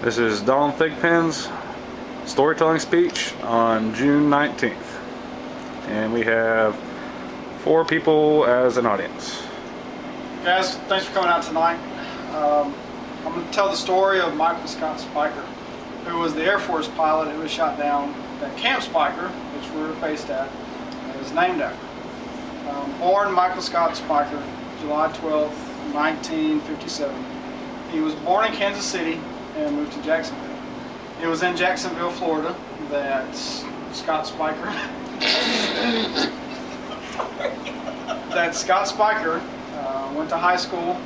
This is Don Thigpen's storytelling speech on June 19th. And we have 4 people as an audience. Guys, thanks for coming out tonight. I'm going to tell the story of Michael Scott Spiker, who was the Air Force pilot who was shot down at Camp Spiker, which we were based at, and is named after. Born Michael Scott Spiker, July 12, 1957. He was born in Kansas City and moved to Jacksonville. It was in Jacksonville, Florida, that Scott Spiker went to high school,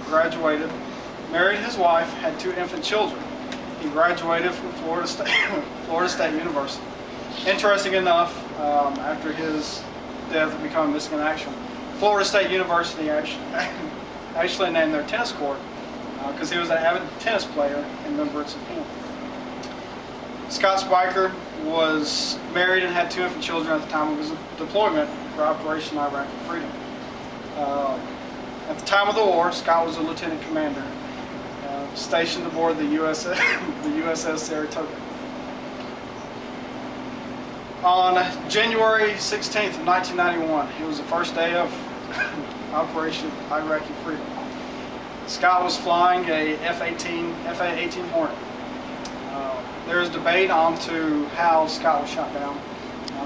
graduated, married his wife, had 2 infant children. He graduated from Florida State University. Interesting enough, after his death and becoming missing in action, Florida State University actually named their tennis court because he was an avid tennis player in remembrance of him. Scott Spiker was married and had 2 infant children at the time of his deployment for Operation Iraqi Freedom. At the time of the war, Scott was a lieutenant commander stationed aboard the USS Saratoga. On January 16th of 1991, it was the first day of Operation Iraqi Freedom. Scott was flying a F-18 Hornet. There is debate on to how Scott was shot down.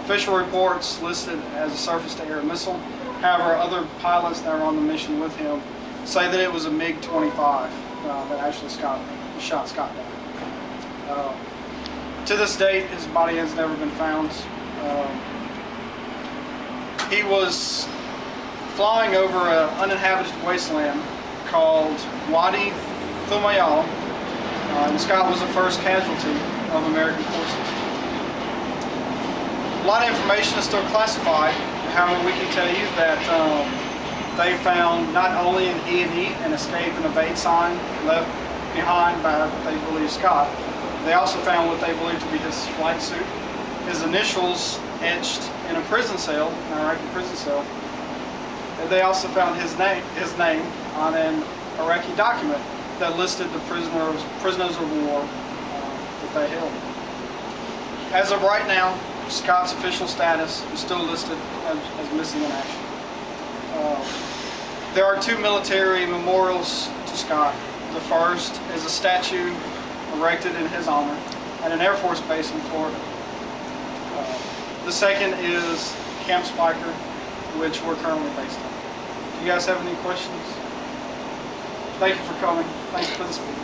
Official reports listed as a surface-to-air missile. However, other pilots that were on the mission with him say that it was a MiG-25 that actually shot Scott down. To this date, his body has never been found. He was flying over an uninhabited wasteland called Wadi Thumayal, and Scott was the first casualty of American forces. A lot of information is still classified. However, we can tell you that they found not only an E&E, an escape and evade sign left behind by what they believe Scott. They also found what they believe to be his flight suit, his initials etched in a prison cell, an Iraqi prison cell. And they also found his name on an Iraqi document that listed the prisoners of war that they held. As of right now, Scott's official status is still listed as missing in action. There are 2 military memorials to Scott. The first is a statue erected in his honor at an Air Force base in Florida. The second is Camp Spiker, which we're currently based on. Do you guys have any questions? Thank you for coming. Thank you for the speech.